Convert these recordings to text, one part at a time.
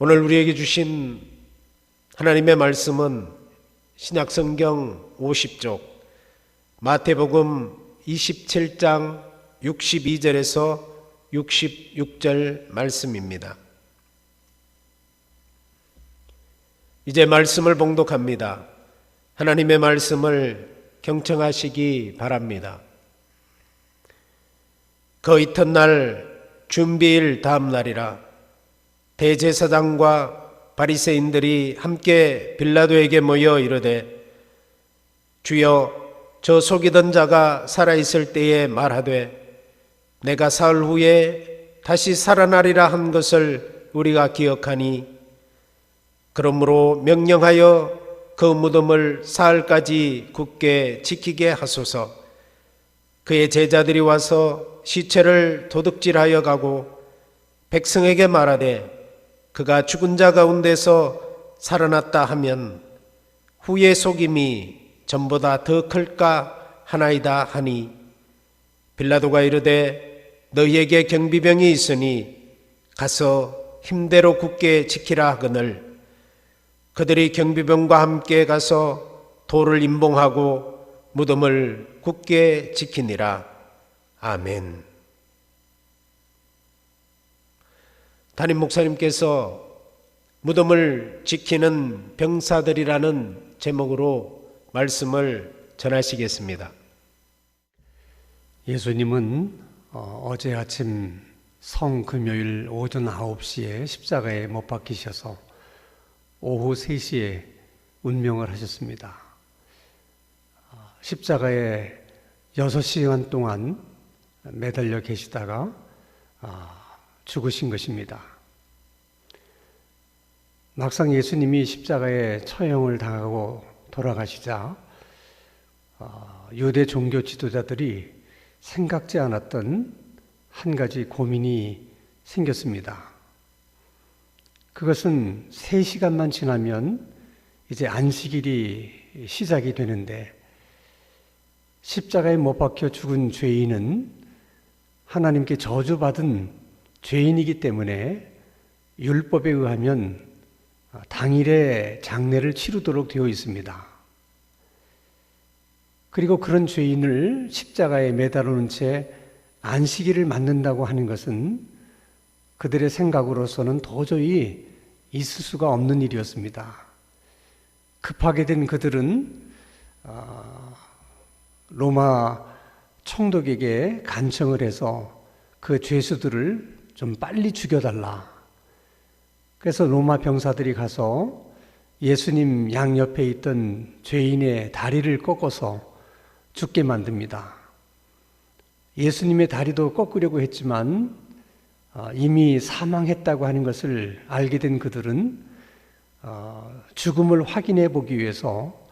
오늘 우리에게 주신 하나님의 말씀은 신약성경 50쪽 마태복음 27장 62절에서 66절 말씀입니다. 이제 말씀을 봉독합니다. 하나님의 말씀을 경청하시기 바랍니다. 그 이튿날 준비일 다음 날이라 대제사장과 바리새인들이 함께 빌라도에게 모여 이르되 주여 저 속이던 자가 살아있을 때에 말하되 내가 사흘 후에 다시 살아나리라 한 것을 우리가 기억하니 그러므로 명령하여 그 무덤을 사흘까지 굳게 지키게 하소서. 그의 제자들이 와서 시체를 도둑질하여 가고 백성에게 말하되 그가 죽은 자 가운데서 살아났다 하면 후의 속임이 전보다 더 클까 하나이다 하니 빌라도가 이르되 너희에게 경비병이 있으니 가서 힘대로 굳게 지키라 하거늘 그들이 경비병과 함께 가서 돌을 임봉하고 무덤을 굳게 지키니라. 아멘. 담임 목사님께서 무덤을 지키는 병사들이라는 제목으로 말씀을 전하시겠습니다. 예수님은 어제 아침 성금요일 오전 9시에 십자가에 못 박히셔서 오후 3시에 운명을 하셨습니다. 십자가에 6시간 동안 매달려 계시다가 죽으신 것입니다. 막상 예수님이 십자가에 처형을 당하고 돌아가시자 유대 종교 지도자들이 생각지 않았던 한 가지 고민이 생겼습니다. 그것은 3시간만 지나면 이제 안식일이 시작이 되는데 십자가에 못 박혀 죽은 죄인은 하나님께 저주받은 죄인이기 때문에 율법에 의하면 당일에 장례를 치르도록 되어 있습니다. 그리고 그런 죄인을 십자가에 매달아 놓은 채 안식일을 맞는다고 하는 것은 그들의 생각으로서는 도저히 있을 수가 없는 일이었습니다. 급하게 된 그들은 로마 총독에게 간청을 해서 그 죄수들을 좀 빨리 죽여달라. 그래서 로마 병사들이 가서 예수님 양옆에 있던 죄인의 다리를 꺾어서 죽게 만듭니다. 예수님의 다리도 꺾으려고 했지만 이미 사망했다고 하는 것을 알게 된 그들은 죽음을 확인해 보기 위해서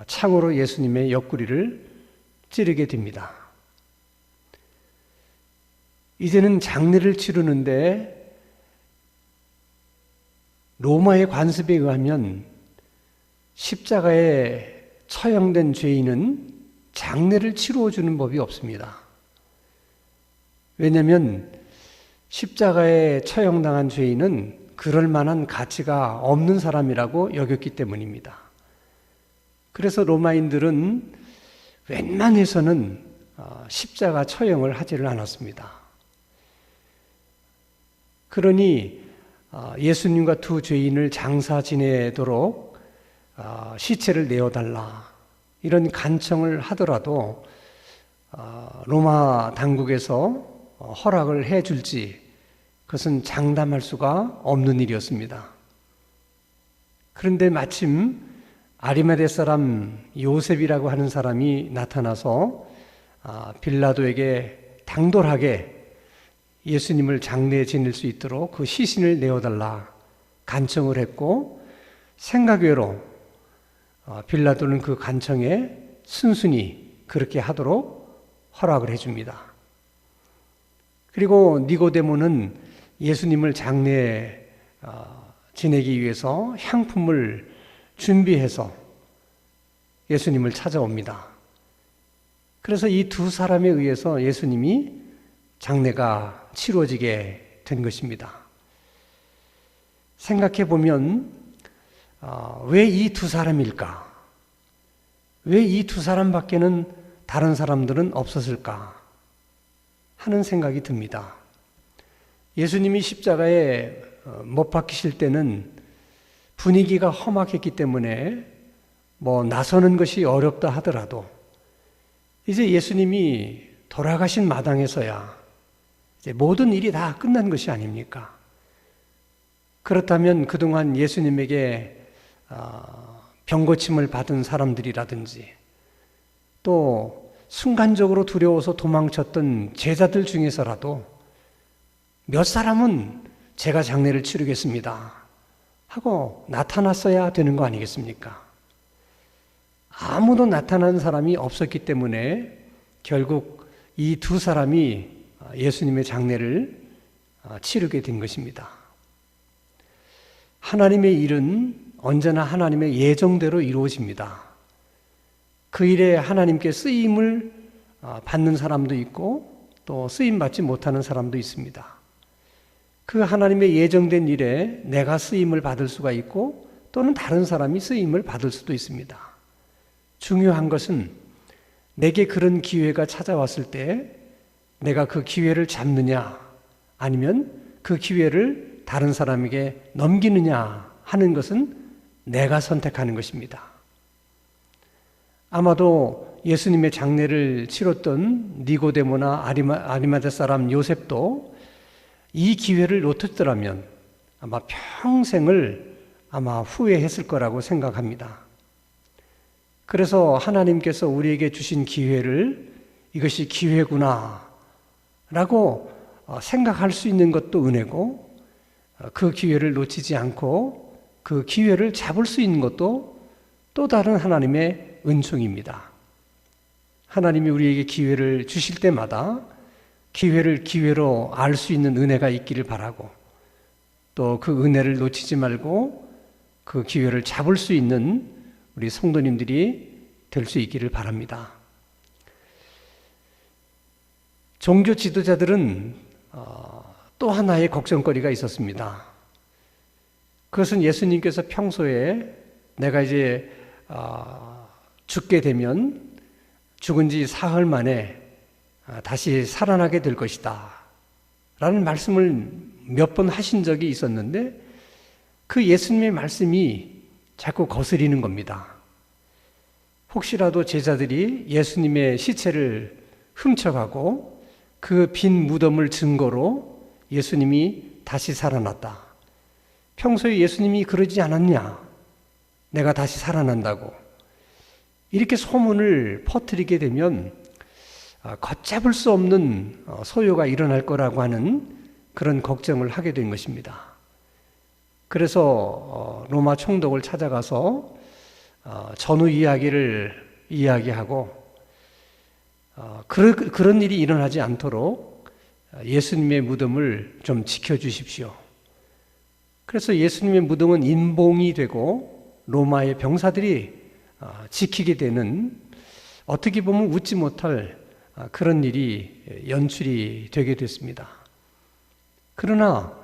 창으로 예수님의 옆구리를 찌르게 됩니다. 이제는 장례를 치르는데 로마의 관습에 의하면 십자가에 처형된 죄인은 장례를 치루어주는 법이 없습니다. 왜냐하면 십자가에 처형당한 죄인은 그럴 만한 가치가 없는 사람이라고 여겼기 때문입니다. 그래서 로마인들은 웬만해서는 십자가 처형을 하지를 않았습니다. 그러니 예수님과 두 죄인을 장사 지내도록 시체를 내어달라 이런 간청을 하더라도 로마 당국에서 허락을 해줄지 그것은 장담할 수가 없는 일이었습니다. 그런데 마침 아리마대 사람 요셉이라고 하는 사람이 나타나서 빌라도에게 당돌하게 예수님을 장례에 지낼 수 있도록 그 시신을 내어달라 간청을 했고 생각외로 빌라도는 그 간청에 순순히 그렇게 하도록 허락을 해줍니다. 그리고 니고데모는 예수님을 장례에 지내기 위해서 향품을 준비해서 예수님을 찾아옵니다. 그래서 이 두 사람에 의해서 예수님이 장례가 치루어지게 된 것입니다. 생각해 보면 왜 이 두 사람일까? 왜 이 두 사람밖에는 다른 사람들은 없었을까? 하는 생각이 듭니다. 예수님이 십자가에 못 박히실 때는 분위기가 험악했기 때문에 나서는 것이 어렵다 하더라도 이제 예수님이 돌아가신 마당에서야 이제 모든 일이 다 끝난 것이 아닙니까? 그렇다면 그동안 예수님에게 병고침을 받은 사람들이라든지 또 순간적으로 두려워서 도망쳤던 제자들 중에서라도 몇 사람은 제가 장례를 치르겠습니다 하고 나타났어야 되는 거 아니겠습니까? 아무도 나타난 사람이 없었기 때문에 결국 이 두 사람이 예수님의 장례를 치르게 된 것입니다. 하나님의 일은 언제나 하나님의 예정대로 이루어집니다. 그 일에 하나님께 쓰임을 받는 사람도 있고 또 쓰임받지 못하는 사람도 있습니다. 그 하나님의 예정된 일에 내가 쓰임을 받을 수가 있고 또는 다른 사람이 쓰임을 받을 수도 있습니다. 중요한 것은 내게 그런 기회가 찾아왔을 때 내가 그 기회를 잡느냐 아니면 그 기회를 다른 사람에게 넘기느냐 하는 것은 내가 선택하는 것입니다. 아마도 예수님의 장례를 치렀던 니고데모나 아리마대 사람 요셉도 이 기회를 놓쳤더라면 아마 평생을 후회했을 거라고 생각합니다. 그래서 하나님께서 우리에게 주신 기회를 이것이 기회구나 라고 생각할 수 있는 것도 은혜고 그 기회를 놓치지 않고 그 기회를 잡을 수 있는 것도 또 다른 하나님의 은총입니다. 하나님이 우리에게 기회를 주실 때마다 기회를 기회로 알 수 있는 은혜가 있기를 바라고 또 그 은혜를 놓치지 말고 그 기회를 잡을 수 있는 우리 성도님들이 될 수 있기를 바랍니다. 종교 지도자들은 또 하나의 걱정거리가 있었습니다. 그것은 예수님께서 평소에 내가 이제 죽게 되면 죽은 지 사흘 만에 다시 살아나게 될 것이다 라는 말씀을 몇 번 하신 적이 있었는데 그 예수님의 말씀이 자꾸 거스리는 겁니다. 혹시라도 제자들이 예수님의 시체를 훔쳐가고 그 빈 무덤을 증거로 예수님이 다시 살아났다. 평소에 예수님이 그러지 않았냐? 내가 다시 살아난다고. 이렇게 소문을 퍼뜨리게 되면 걷잡을 수 없는 소요가 일어날 거라고 하는 그런 걱정을 하게 된 것입니다. 그래서 로마 총독을 찾아가서 전후 이야기를 이야기하고 그런 일이 일어나지 않도록 예수님의 무덤을 좀 지켜주십시오. 그래서 예수님의 무덤은 인봉이 되고 로마의 병사들이 지키게 되는 어떻게 보면 웃지 못할 그런 일이 연출이 되게 됐습니다. 그러나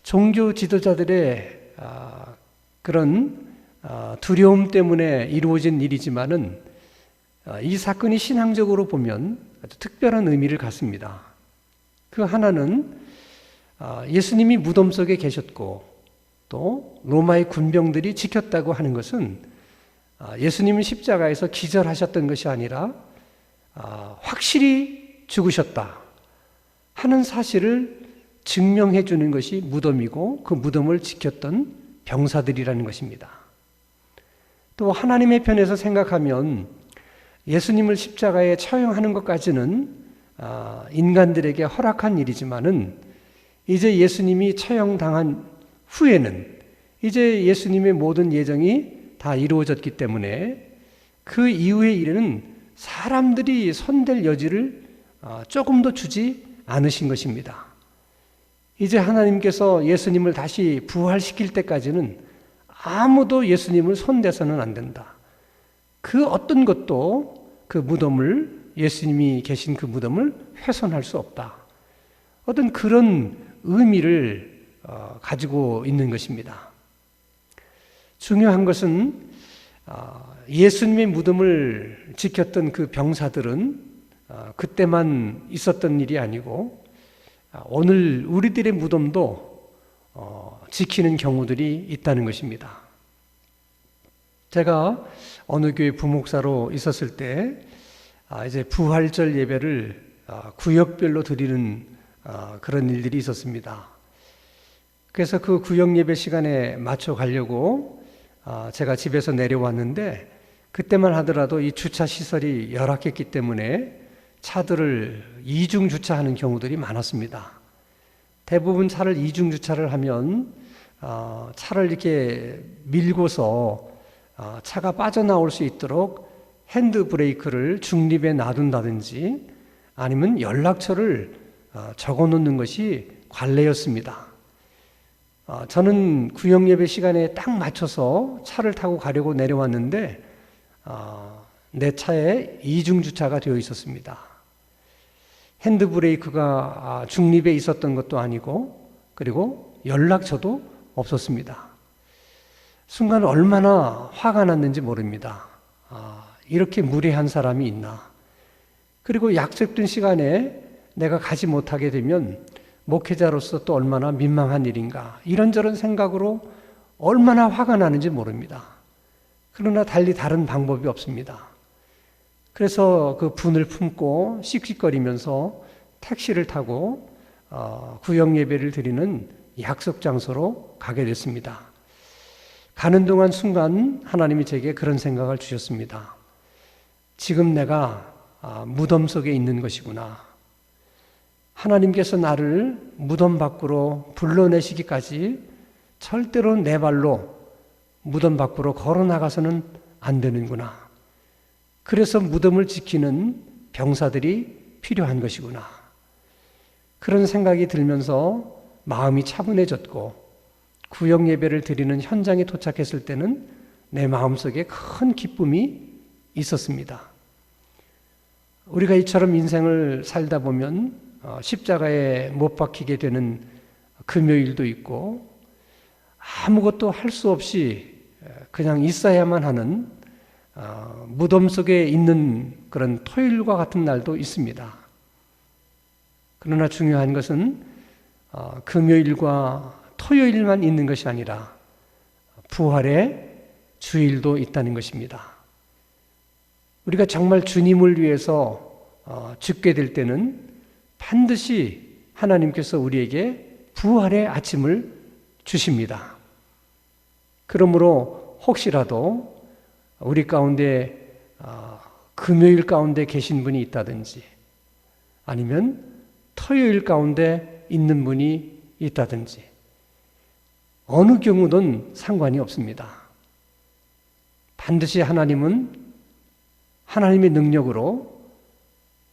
종교 지도자들의 그런 두려움 때문에 이루어진 일이지만은 이 사건이 신앙적으로 보면 아주 특별한 의미를 갖습니다. 그 하나는 예수님이 무덤 속에 계셨고 또 로마의 군병들이 지켰다고 하는 것은 예수님은 십자가에서 기절하셨던 것이 아니라 확실히 죽으셨다 하는 사실을 증명해 주는 것이 무덤이고 그 무덤을 지켰던 병사들이라는 것입니다. 또 하나님의 편에서 생각하면 예수님을 십자가에 처형하는 것까지는 인간들에게 허락한 일이지만은 이제 예수님이 처형당한 후에는 이제 예수님의 모든 예정이 다 이루어졌기 때문에 그 이후의 일에는 사람들이 손댈 여지를 조금도 주지 않으신 것입니다. 이제 하나님께서 예수님을 다시 부활시킬 때까지는 아무도 예수님을 손대서는 안 된다. 그 어떤 것도 그 무덤을 예수님이 계신 그 무덤을 훼손할 수 없다. 어떤 그런 의미를 가지고 있는 것입니다. 중요한 것은 예수님의 무덤을 지켰던 그 병사들은 그때만 있었던 일이 아니고 오늘 우리들의 무덤도 지키는 경우들이 있다는 것입니다. 제가 어느 교회 부목사로 있었을 때 이제 부활절 예배를 구역별로 드리는 그런 일들이 있었습니다. 그래서 그 구역 예배 시간에 맞춰 가려고 제가 집에서 내려왔는데 그때만 하더라도 이 주차 시설이 열악했기 때문에 차들을 이중 주차하는 경우들이 많았습니다. 대부분 차를 이중 주차를 하면 차를 이렇게 밀고서 차가 빠져나올 수 있도록 핸드 브레이크를 중립에 놔둔다든지 아니면 연락처를 적어 놓는 것이 관례였습니다. 저는 구역 예배 시간에 딱 맞춰서 차를 타고 가려고 내려왔는데 내 차에 이중 주차가 되어 있었습니다. 핸드 브레이크가 중립에 있었던 것도 아니고 그리고 연락처도 없었습니다. 순간 얼마나 화가 났는지 모릅니다. 이렇게 무례한 사람이 있나. 그리고 약속된 시간에 내가 가지 못하게 되면 목회자로서 또 얼마나 민망한 일인가. 이런저런 생각으로 얼마나 화가 나는지 모릅니다. 그러나 달리 다른 방법이 없습니다. 그래서 그 분을 품고 씩씩거리면서 택시를 타고 구역 예배를 드리는 약속 장소로 가게 됐습니다. 가는 동안 순간 하나님이 제게 그런 생각을 주셨습니다. 지금 내가 무덤 속에 있는 것이구나. 하나님께서 나를 무덤 밖으로 불러내시기까지 절대로 내 발로 무덤 밖으로 걸어 나가서는 안 되는구나. 그래서 무덤을 지키는 병사들이 필요한 것이구나. 그런 생각이 들면서 마음이 차분해졌고 구역 예배를 드리는 현장에 도착했을 때는 내 마음속에 큰 기쁨이 있었습니다. 우리가 이처럼 인생을 살다 보면 십자가에 못 박히게 되는 금요일도 있고 아무것도 할 수 없이 그냥 있어야만 하는 무덤 속에 있는 그런 토요일과 같은 날도 있습니다. 그러나 중요한 것은 금요일과 토요일만 있는 것이 아니라 부활의 주일도 있다는 것입니다. 우리가 정말 주님을 위해서 죽게 될 때는 반드시 하나님께서 우리에게 부활의 아침을 주십니다. 그러므로 혹시라도 우리 가운데 금요일 가운데 계신 분이 있다든지 아니면 토요일 가운데 있는 분이 있다든지 어느 경우든 상관이 없습니다. 반드시 하나님은 하나님의 능력으로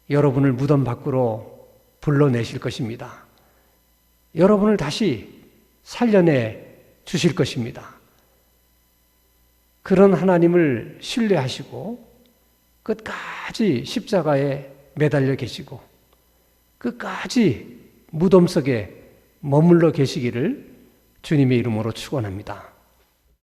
여러분을 무덤 밖으로 불러내실 것입니다. 여러분을 다시 살려내 주실 것입니다. 그런 하나님을 신뢰하시고 끝까지 십자가에 매달려 계시고 끝까지 무덤 속에 머물러 계시기를 주님의 이름으로 축원합니다.